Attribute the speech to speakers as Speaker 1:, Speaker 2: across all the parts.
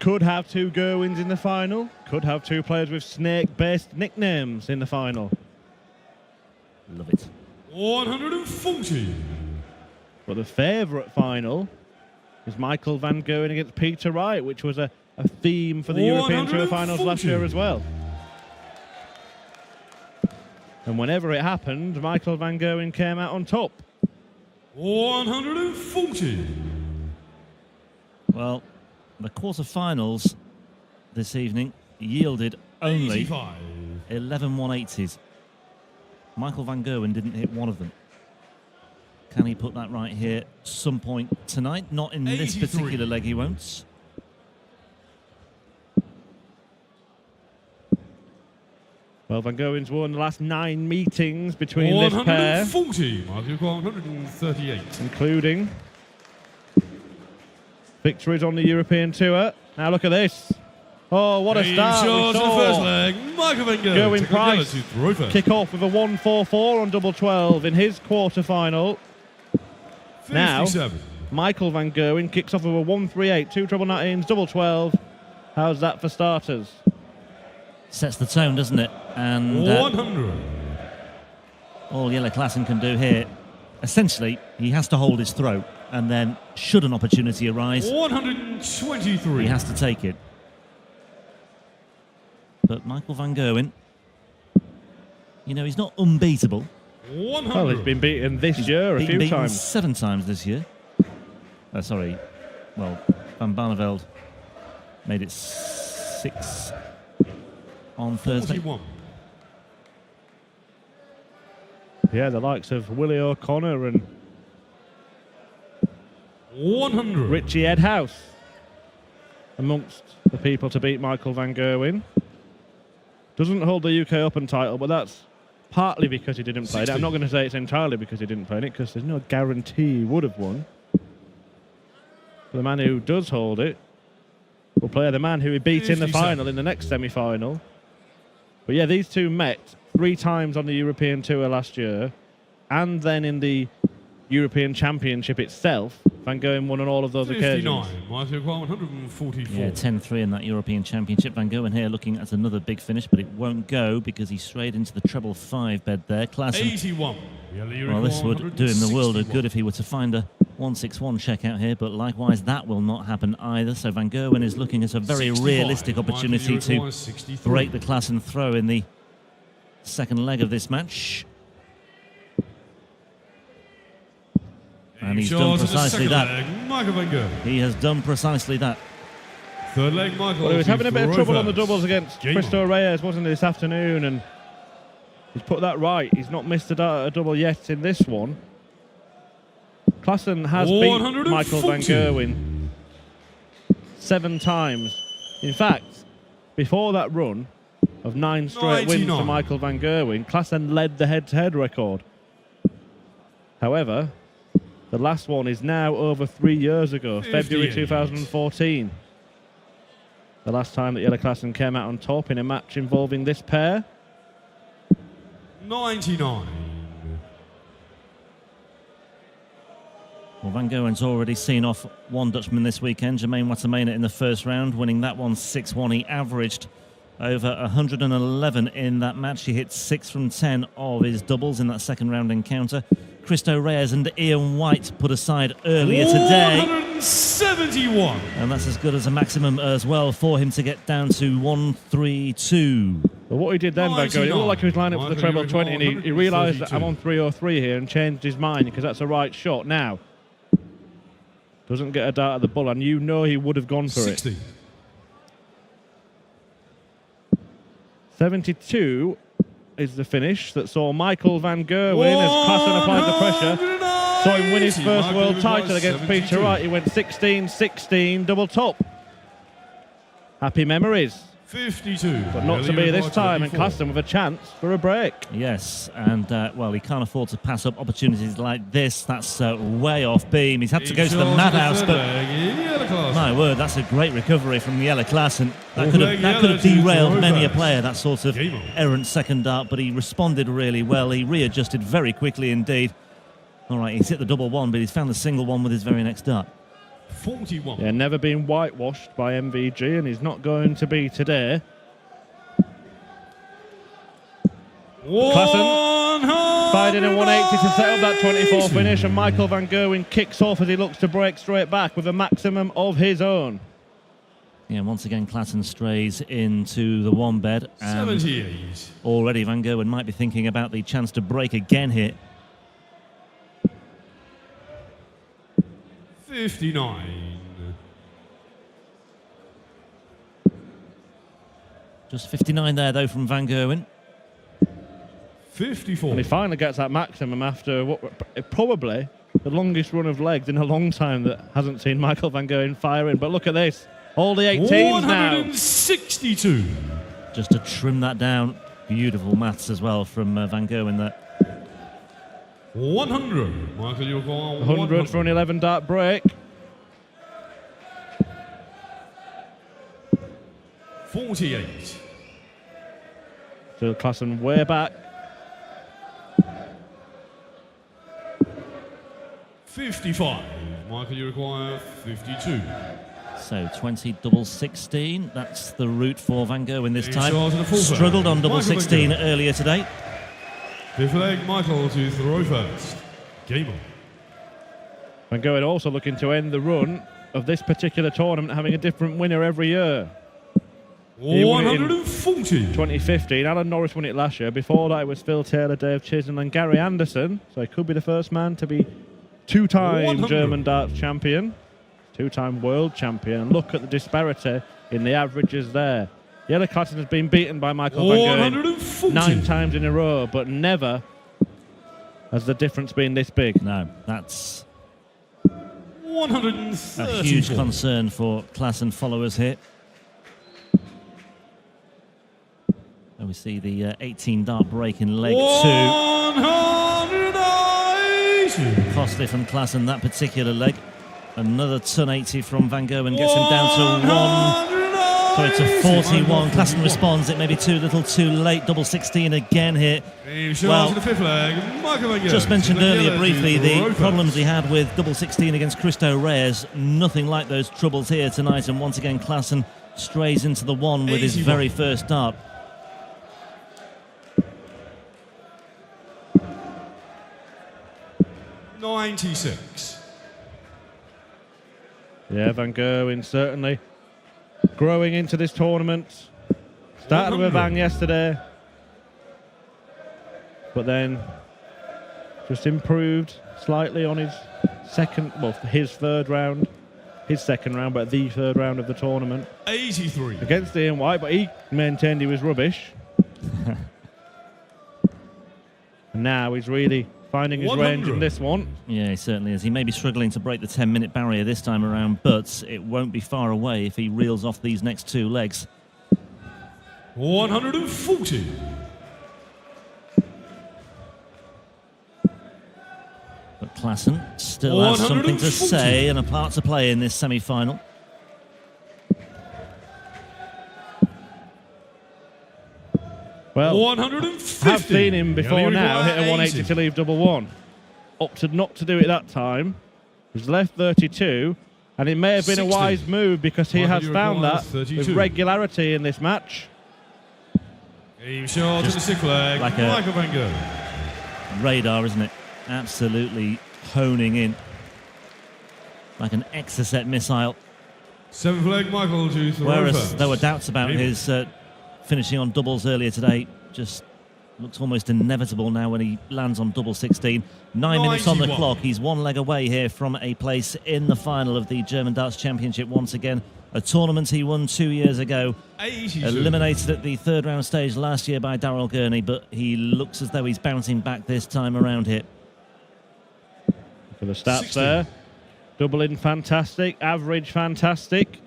Speaker 1: could have two Gerwens in the final. Could have two players with snake-based nicknames in the final.
Speaker 2: Love it.
Speaker 3: 140.
Speaker 1: But the favourite final is Micheal van Gerwen against Peter Wright, which was a theme for the European Tour finals last year as well. And whenever it happened, Micheal van Gerwen came out on top.
Speaker 3: 140.
Speaker 2: Well, the quarterfinals this evening yielded only
Speaker 3: 85.
Speaker 2: 11 180s. Micheal van Gerwen didn't hit one of them. Can he put that right here some point tonight? Not in this
Speaker 3: 83.
Speaker 2: particular leg, he won't.
Speaker 1: Well, Van Gerwen's won the last 9 meetings between this pair.
Speaker 3: 140. Micheal 138.
Speaker 1: Including victories on the European Tour. Now look at this. Oh, what a start.
Speaker 3: Shots in the first leg. Micheal van
Speaker 1: Gerwen Price
Speaker 3: Gerwen
Speaker 1: kick off with a 1-4-4 on double 12 in his quarter-final. Now, Micheal van Gerwen kicks off with a 1-3-8, 2 treble 19s, double 12. How's that for starters?
Speaker 2: Sets the tone, doesn't it? And
Speaker 3: 100.
Speaker 2: all Jelle Klaassen can do here, essentially, he has to hold his throat, and then, should an opportunity arise,
Speaker 3: 123.
Speaker 2: he has to take it. But Micheal van Gerwen, you know, he's not unbeatable.
Speaker 3: 100.
Speaker 1: Well, he's been beaten this year a few
Speaker 2: Beaten
Speaker 1: times.
Speaker 2: 7 times this year. Sorry, well, Van Barneveld made it 6 on Thursday.
Speaker 3: 41.
Speaker 1: Yeah, the likes of Willie O'Connor and
Speaker 3: 100.
Speaker 1: Richie Edhouse amongst the people to beat Micheal van Gerwen. Doesn't hold the UK Open title, but that's partly because he didn't play it.
Speaker 3: 60.
Speaker 1: I'm not going to say it's entirely because he didn't play it, because there's no guarantee he would have won. The man who does hold it will play the man who he beat in the
Speaker 3: 57.
Speaker 1: final in the next semi-final. But yeah, these two met 3 times on the European Tour last year, and then in the European Championship itself. Van Gerwen won on all of those
Speaker 3: 59.
Speaker 1: occasions.
Speaker 3: Micheal 144.
Speaker 2: Yeah, 10-3 in that European Championship. Van Gerwen here looking at another big finish, but it won't go because he strayed into the treble 5 bed there. Klaassen.
Speaker 3: 81.
Speaker 2: Well, this would do him the world of good if he were to find a 161 check out here, but likewise that will not happen either. So Van Gerwen is looking at a very
Speaker 3: 65.
Speaker 2: realistic opportunity to
Speaker 3: Micheal 63.
Speaker 2: break the Klaassen throw in the second leg of this match. And he's done precisely that.
Speaker 3: Micheal van Gerwen.
Speaker 2: He has done precisely that.
Speaker 3: Third leg, Micheal.
Speaker 1: Well, he was having a bit of trouble on the
Speaker 3: Throw
Speaker 1: doubles against
Speaker 3: Game
Speaker 1: Cristo Reyes, wasn't he, this afternoon? And he's put that right. He's not missed a double yet in this one. Klaassen has beat
Speaker 3: 140.
Speaker 1: Micheal van Gerwen 7 times. In fact, before that run of 9 straight wins for
Speaker 3: 99.
Speaker 1: Micheal van Gerwen, Klaassen led the head-to-head record. However, the last one is now over 3 years ago, February
Speaker 3: 58.
Speaker 1: 2014. The last time that Jelle Klaassen came out on top in a match involving this pair.
Speaker 3: 99.
Speaker 2: Well, Van Gerwen's already seen off one Dutchman this weekend, Jermaine Watermaina, in the first round, winning that one 6-1. He averaged over 111 in that match. He hit 6 from 10 of his doubles in that second round encounter. Cristo Reyes and Ian White put aside earlier today.
Speaker 3: 171.
Speaker 1: And that's as good as a maximum as well for him to get down to 132.
Speaker 3: But what he did then, Van Gerwen, it looked like he was lining up for the treble 20, and he realised that I'm on 303 here and changed his mind because that's a right shot. Now, doesn't get a dart at the bull, and you know he would have gone for
Speaker 1: 60.
Speaker 3: it.
Speaker 1: 72 is the finish that saw Micheal van Gerwen, as Klaassen applied the pressure, saw him win his first world title against Peter Wright. He went 16-16, double top. Happy memories.
Speaker 3: 52.
Speaker 1: But not to be this time, and Klaassen with a chance for a break.
Speaker 2: Yes, and well, he can't afford to pass up opportunities like this. That's way off beam. He's had to go to the madhouse, but my word, that's a great recovery from Jelle Klaassen. That could have derailed many a player, that sort of errant second dart, but he responded really well. He readjusted very quickly indeed. All right, he's hit the double one, but he's found the single one with his very next dart.
Speaker 4: 41.
Speaker 1: Yeah, never been whitewashed by MVG, and he's not going to be today. Klaassen fired in a 180 to set up that 24 finish, and Micheal van Gerwen kicks off as he looks to break straight back with a maximum of his own.
Speaker 2: Yeah, once again, Klaassen strays into the one bed. And
Speaker 4: 78.
Speaker 2: already Van Gerwen might be thinking about the chance to break again here.
Speaker 4: 59.
Speaker 2: Just 59 there, though, from Van Gerwen.
Speaker 4: 54.
Speaker 1: And he finally gets that maximum after what probably the longest run of legs in a long time that hasn't seen Micheal van Gerwen firing. But look at this. All the 18s now.
Speaker 4: 162.
Speaker 2: Just to trim that down. Beautiful maths as well from Van Gerwen there.
Speaker 4: 100. Michael, you're going
Speaker 1: 100 for an 11 dart break.
Speaker 4: 48.
Speaker 1: Still Klaassen way back.
Speaker 4: 55. Michael, you require 52.
Speaker 2: So 20 double 16. That's the route for Van Gerwen this
Speaker 4: He
Speaker 2: time.
Speaker 4: starts at a full
Speaker 2: Struggled
Speaker 4: back.
Speaker 2: on double
Speaker 4: Michael van
Speaker 2: 16
Speaker 4: Gerwen.
Speaker 2: earlier today.
Speaker 4: Fifth leg, Michael to throw first. Game on.
Speaker 1: Van Gerwen also looking to end the run of this particular tournament, having a different winner every year. He won it in
Speaker 4: 140.
Speaker 1: 2015, Alan Norris won it last year. Before that, it was Phil Taylor, Dave Chisholm, and Gary Anderson. So he could be the first man to be two-time
Speaker 4: 100.
Speaker 1: German darts champion, two-time world champion. And look at the disparity in the averages there. Jelle Klaassen has been beaten by Micheal van Gerwen
Speaker 4: 140.
Speaker 1: 9 times in a row, but never has the difference been this big.
Speaker 2: No, that's
Speaker 4: 134.
Speaker 2: a huge concern for Klaassen followers here. And we see the 18 dart break in leg 2.
Speaker 4: 180.
Speaker 2: Costly from Klaassen that particular leg. Another ton 80 from Van Gerwen gets him down to 41. Klaassen responds. It may be too little, too late. Double 16 again here.
Speaker 4: Well, the fifth leg, Michael van Gerwen.
Speaker 2: Just mentioned earlier briefly the
Speaker 4: Roper.
Speaker 2: problems he had with double 16 against Christo Reyes. Nothing like those troubles here tonight. And once again, Klaassen strays into the one with his
Speaker 4: 81.
Speaker 2: very first dart.
Speaker 4: $96.
Speaker 1: Yeah, Van Gerwen certainly growing into this tournament. Started with a bang yesterday, but then just improved slightly on his second round, but the third round of the tournament
Speaker 4: 83.
Speaker 1: against Ian White, but he maintained he was rubbish. And now he's really finding his
Speaker 4: 100.
Speaker 1: range in this one.
Speaker 2: Yeah, he certainly is. He may be struggling to break the 10-minute barrier this time around, but it won't be far away if he reels off these next two legs.
Speaker 4: 140.
Speaker 2: But Klaassen still has something to
Speaker 4: 140.
Speaker 2: say and a part to play in this semi-final.
Speaker 1: Well,
Speaker 4: 150.
Speaker 1: have seen him before
Speaker 4: He only
Speaker 1: now hit a
Speaker 4: required
Speaker 1: 180
Speaker 4: 80.
Speaker 1: to leave double one. Opted not to do it that time. He's left 32, and it may have been
Speaker 4: 60.
Speaker 1: a wise move because he
Speaker 4: Michael,
Speaker 1: has
Speaker 4: you
Speaker 1: found
Speaker 4: require
Speaker 1: that
Speaker 4: 32.
Speaker 1: with regularity in this match.
Speaker 4: Game shot to the sixth leg,
Speaker 2: like a-
Speaker 4: Michael van Gerwen.
Speaker 2: Radar, isn't it? Absolutely honing in. Like an Exocet missile.
Speaker 4: Seventh leg, Michael to throw
Speaker 2: Whereas
Speaker 4: first.
Speaker 2: there were doubts about
Speaker 4: Game
Speaker 2: his finishing on doubles earlier today. Just looks almost inevitable now when he lands on double 16. 9 minutes on the
Speaker 4: 91.
Speaker 2: clock. He's one leg away here from a place in the final of the German Darts Championship once again. A tournament he won 2 years ago.
Speaker 4: 82.
Speaker 2: Eliminated at the third round stage last year by Daryl Gurney, but he looks as though he's bouncing back this time around here.
Speaker 1: For the stats
Speaker 4: 60.
Speaker 1: there. Doubling fantastic, average fantastic.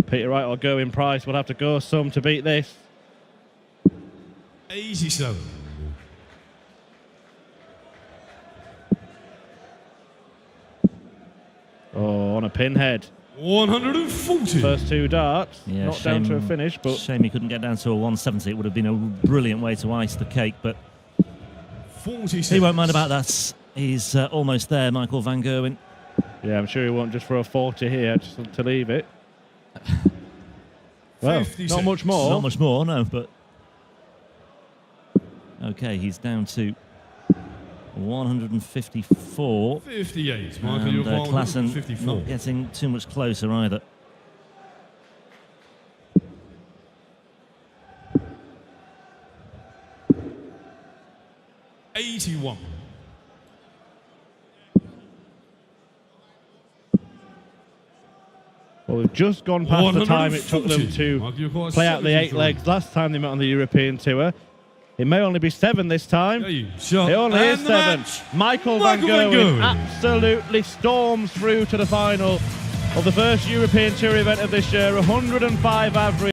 Speaker 1: Peter Wright or Gerwin Price will have to go some to beat this.
Speaker 4: 87.
Speaker 1: Oh, on a pinhead.
Speaker 4: 140.
Speaker 1: First two darts,
Speaker 2: Yeah,
Speaker 1: not down to a finish, but
Speaker 2: shame he couldn't get down to a 170. It would have been a brilliant way to ice the cake, but
Speaker 4: 46.
Speaker 2: he won't mind about that. He's almost there, Micheal van Gerwen.
Speaker 3: Yeah, I'm sure he won't just throw a 40 here just to leave it. Well,
Speaker 4: 56.
Speaker 3: not much more.
Speaker 2: Not much more, no, but... Okay, he's down to 154.
Speaker 4: 58. Michael,
Speaker 2: And
Speaker 4: you're
Speaker 2: Klaassen
Speaker 4: 154.
Speaker 2: not getting too much closer either.
Speaker 4: $81.
Speaker 3: Well, we've just gone past the time it took them to
Speaker 4: Michael, you're quite
Speaker 3: play out the 8
Speaker 4: 73.
Speaker 3: legs last time they met on the European Tour. It may only be 7 this time.
Speaker 4: Shot.
Speaker 3: It only is
Speaker 4: And the
Speaker 3: 7.
Speaker 4: match.
Speaker 3: Micheal van
Speaker 4: Micheal van
Speaker 3: Gerwen
Speaker 4: Gerwen.
Speaker 3: absolutely storms through to the final of the first European Tour event of this year. 105 average.